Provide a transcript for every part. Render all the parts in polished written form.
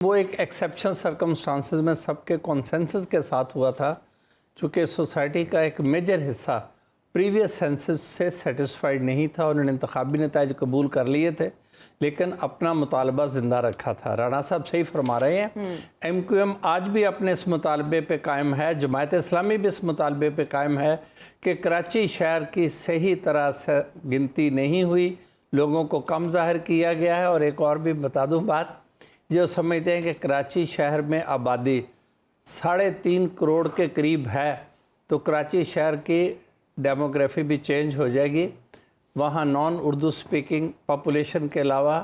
वो एक exceptional circumstances में सबके कॉन्सेंसस के साथ हुआ था, चूँकि सोसाइटी का एक मेजर हिस्सा प्रीवियस सेंसस से सेटिस्फाइड नहीं था। उन्होंने इंतखाबी नताइज कबूल कर लिए थे लेकिन अपना मुतालबा ज़िंदा रखा था। राणा साहब सही फरमा रहे हैं। MQM आज भी अपने इस मुतालबे पे कायम है, जमायत इस्लामी भी इस मुतालबे पे कायम है कि कराची शहर की सही तरह से गिनती नहीं हुई, लोगों को कम ज़ाहिर किया गया है। और एक और भी बता दूं बात, जो समझते हैं कि कराची शहर में आबादी 3.5 करोड़ के करीब है, तो कराची शहर की डेमोग्राफी भी चेंज हो जाएगी। वहाँ नॉन उर्दू स्पीकिंग पॉपुलेशन के अलावा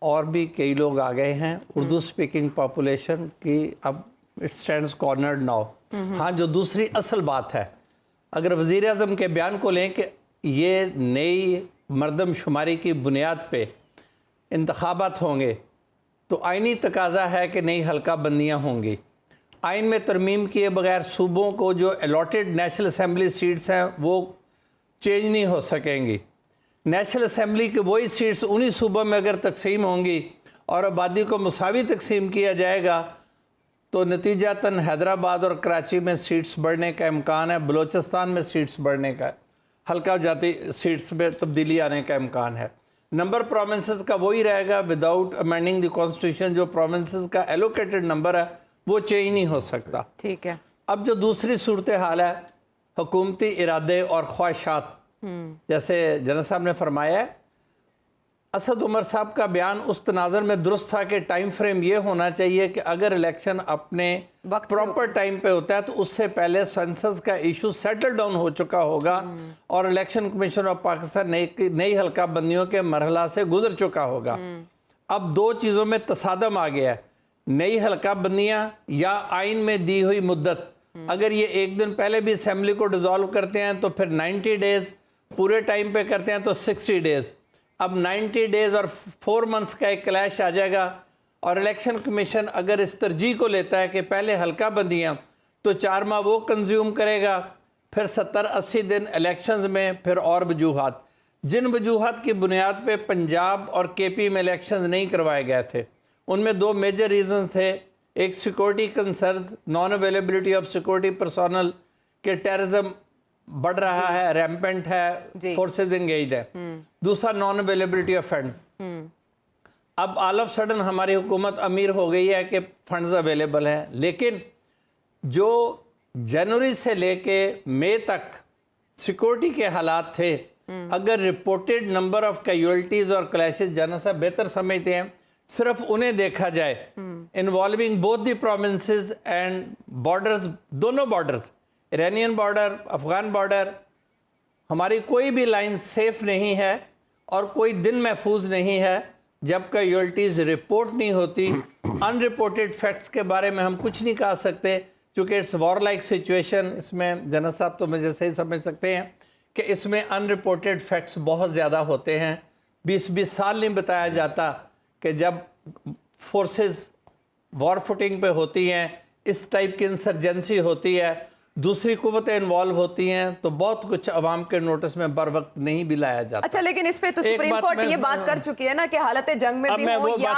और भी कई लोग आ गए हैं। उर्दू स्पीकिंग पॉपुलेशन की अब इट स्टैंड्स कॉर्नर्ड नाउ। हाँ, जो दूसरी असल बात है, अगर वज़ीर आज़म के बयान को लें कि ये नई मरदमशुमारी की बुनियाद पे इंतखाबात होंगे, तो आइनी तकाजा है कि नई हल्का बंदियाँ होंगी। आइन में तरमीम किए बगैर सूबों को जो अलॉटेड नेशनल असम्बली सीट्स हैं वो चेंज नहीं हो सकेंगी। नेशनल असम्बली की वही सीट्स उन्हीं सूबों में अगर तकसीम होंगी और आबादी को मुसावी तकसीम किया जाएगा, तो नतीजतन हैदराबाद और कराची में सीट्स बढ़ने का इम्कान है, बलूचिस्तान में सीट्स बढ़ने का, हल्का जाती सीट्स में तब्दीली आने का इम्कान है। नंबर प्रोविंसेस का वही रहेगा विदाउट अमेंडिंग द कॉन्स्टिट्यूशन। जो प्रोविंसेस का एलोकेटेड नंबर है वो चेंज नहीं हो सकता। ठीक है। अब जो दूसरी सूरत हाल है, हुकूमती इरादे और ख्वाहिशात, जैसे जनरल साहब ने फरमाया है, असद उमर साहब का बयान उस तनाज़र में दुरुस्त था कि टाइम फ्रेम ये होना चाहिए कि अगर इलेक्शन अपने प्रॉपर टाइम पे होता है तो उससे पहले सेंसस का इशू सेटल डाउन हो चुका होगा और इलेक्शन कमीशन ऑफ पाकिस्तान नई हल्का बंदियों के मरहला से गुजर चुका होगा। अब दो चीज़ों में तसादम आ गया है, नई हल्का बंदियाँ या आइन में दी हुई मुद्दत। अगर ये एक दिन पहले भी असेंबली को डिसॉल्व करते हैं तो फिर 90 डेज़, पूरे टाइम पे करते हैं तो 60 डेज़। अब 90 डेज़ और 4 मंथ्स का एक क्लैश आ जाएगा। और इलेक्शन कमीशन अगर इस तरजीह को लेता है कि पहले हल्का बंदियाँ, तो 4 माह वो कंज्यूम करेगा, फिर 70-80 दिन इलेक्शंस में, फिर और वजूहात। जिन वजूहात की बुनियाद पे पंजाब और KP में इलेक्शंस नहीं करवाए गए थे, उनमें 2 मेजर रीजंस थे। एक security concerns, non availability of security personnel, के टेररिज्म बढ़ रहा है, रैम्पेंट है, फोर्सेस एंगेज है। दूसरा नॉन अवेलेबिलिटी ऑफ फंड्स। अब ऑल ऑफ सडन हमारी हुकूमत अमीर हो गई है कि फंड्स अवेलेबल हैं, लेकिन जो जनवरी से लेके मई तक सिक्योरिटी के हालात थे, अगर रिपोर्टेड नंबर ऑफ कैजुअल्टीज और क्लैशेस, जाना साहब बेहतर समझते हैं, सिर्फ उन्हें देखा जाए, involving both the provinces and borders, दोनों borders, Iranian border, Afghan border, हमारी कोई भी लाइन सेफ नहीं है और कोई दिन महफूज नहीं है जब कैजुअल्टीज रिपोर्ट नहीं होती। अनरिपोर्टेड फैक्ट्स के बारे में हम कुछ नहीं कह सकते क्योंकि इट्स वॉर लाइक सिचुएशन। इसमें जनरल साहब तो मुझे सही समझ सकते हैं कि इसमें अनरिपोर्टेड फैक्ट्स बहुत ज़्यादा होते हैं। 20-20 साल नहीं बताया जाता कि जब फोर्सेस वॉर फुटिंग पे होती हैं, इस टाइप की इंसर्जेंसी होती है, दूसरी कुव्वतें इन्वॉल्व होती हैं, तो बहुत कुछ अवाम के नोटिस में बर वक्त नहीं भी लाया जाता। अच्छा, लेकिन इस पे तो सुप्रीम कोर्ट ये बात कर चुकी है ना कि हालत जंग में भी हो या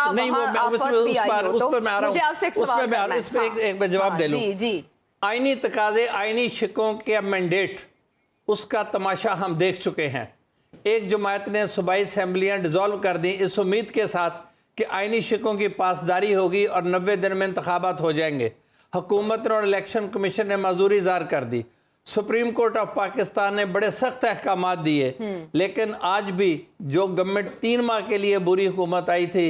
एक जवाब दे लूं। जी। आईनी तकाजे, आईनी शिकों के मैंडेट, उसका तमाशा हम देख चुके हैं। एक जमात ने सूबाई असम्बलियाँ डिसॉल्व कर दी इस उम्मीद के साथ कि आईनी शिकों की पासदारी होगी और 90 दिन में इंतखाबात हो जाएंगे। हुकूमत और इलेक्शन कमीशन ने माजूरी ज़ार कर दी। सुप्रीम कोर्ट ऑफ पाकिस्तान ने बड़े सख्त अहकामात दिए, लेकिन आज भी जो गवर्नमेंट 3 माह के लिए बुरी हुकूमत आई थी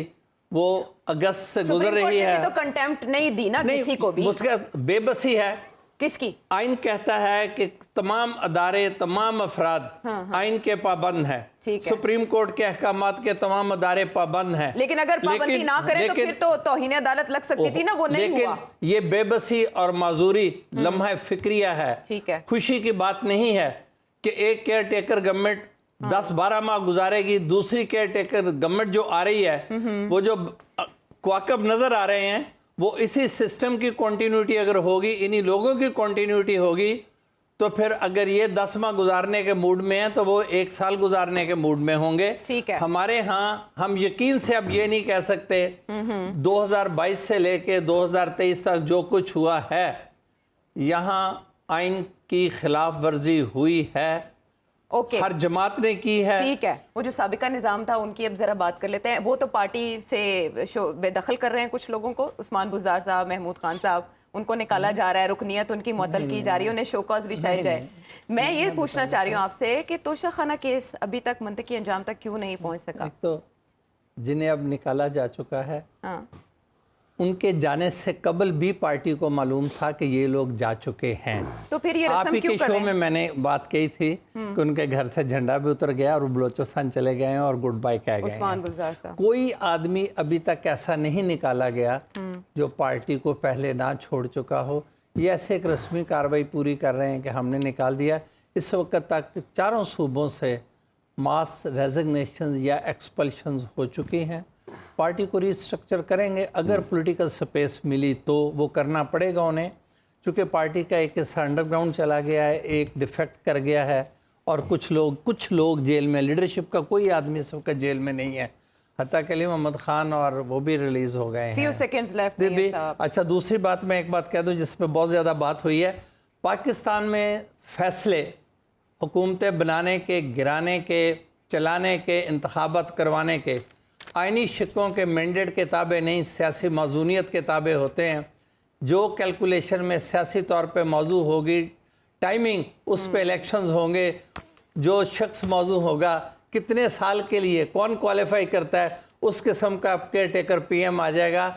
वो अगस्त से गुजर रही है। तो कंटेम्प्ट नहीं दी ना किसी को भी, उसका बेबसी है। किसकी? आइन कहता है कि तमाम अदारे, तमाम अफराद आइन के पाबंद हैं। सुप्रीम कोर्ट के अहकामात के तमाम अदारे पाबंद हैं। लेकिन अगर पाबंदी ना करें तो फिर तो तौहीन अदालत लग सकती थी ना, वो नहीं हुआ। लेकिन ये बेबसी और माजूरी लम्हा फिक्रिया है। ठीक है, खुशी की बात नहीं है कि एक केयर टेकर गवर्नमेंट 10-12 माह गुजारेगी, दूसरी केयर टेकर गवर्नमेंट जो आ रही है, वो जो क्वाकब नजर आ रहे हैं, वो इसी सिस्टम की कंटिन्यूटी अगर होगी, इन्हीं लोगों की कंटिन्यूटी होगी, تو پھر اگر یہ 10 ماہ گزارنے کے موڈ میں ہیں تو وہ 1 سال گزارنے کے موڈ میں ہوں گے. ٹھیک ہے. ہمارے ہاں ہم یقین سے اب یہ نہیں کہہ سکتے 2022 سے لے کے 2023 تک جو کچھ ہوا ہے یہاں آئین کی خلاف ورزی ہوئی ہے, اوکے ہر جماعت نے کی ہے. ٹھیک ہے. وہ جو سابقہ نظام تھا ان کی اب ذرا بات کر لیتے ہیں. وہ تو پارٹی سے بے دخل کر رہے ہیں کچھ لوگوں کو. عثمان بزدار صاحب, محمود خان صاحب, ان کو نکالا جا رہا ہے, رکنیت ان کی معطل کی جا رہی ہے, انہیں شو کاز بھی شاید جائے. میں یہ پوچھنا چاہ رہی ہوں آپ سے کہ توشہ خانہ کیس ابھی تک منطقی انجام تک کیوں نہیں پہنچ سکا؟ ایک تو جنہیں اب نکالا جا چکا ہے ہاں ان کے جانے سے قبل بھی پارٹی کو معلوم تھا کہ یہ لوگ جا چکے ہیں. تو پھر یہ آپ رسم ہی کیوں کے کر شو رہے ہیں؟ میں میں نے بات کہی تھی کہ ان کے گھر سے جھنڈا بھی اتر گیا اور بلوچستان چلے گئے ہیں اور گڈ بائی کہہ گئے عثمان ہیں. بزدار صاحب کوئی آدمی ابھی تک ایسا نہیں نکالا گیا جو پارٹی کو پہلے نہ چھوڑ چکا ہو. یہ ایسے ایک رسمی کارروائی پوری کر رہے ہیں کہ ہم نے نکال دیا. اس وقت تک 4 صوبوں سے ماس ریزگنیشن یا ایکسپلشنز ہو چکی ہیں. پارٹی کو ری اسٹرکچر کریں گے, اگر پولیٹیکل سپیس ملی تو وہ کرنا پڑے گا انہیں, چونکہ پارٹی کا ایک حصہ انڈر گراؤنڈ چلا گیا ہے, ایک ڈیفیکٹ کر گیا ہے, اور کچھ لوگ جیل میں. لیڈرشپ کا کوئی آدمی اس وقت جیل میں نہیں ہے, حتیٰ کہ علی محمد خان اور وہ بھی ریلیز ہو گئے ہیں. فیو سیکنڈز لیفٹ ہیں صاحب. اچھا دوسری بات میں ایک بات کہہ دوں جس پہ بہت زیادہ بات ہوئی ہے. پاکستان میں فیصلے حکومتیں بنانے کے, گرانے کے, چلانے کے, انتخابات کروانے کے آئینی شکوں کے مینڈیٹ کے تابع نہیں, سیاسی موزونیت کے تابع ہوتے ہیں. جو کیلکولیشن میں سیاسی طور پہ موضوع ہوگی, ٹائمنگ اس پہ الیکشنز ہوں گے, جو شخص موضوع ہوگا, کتنے سال کے لیے کون کوالیفائی کرتا ہے, اس قسم کا کیئر ٹیکر پی ایم آ جائے گا.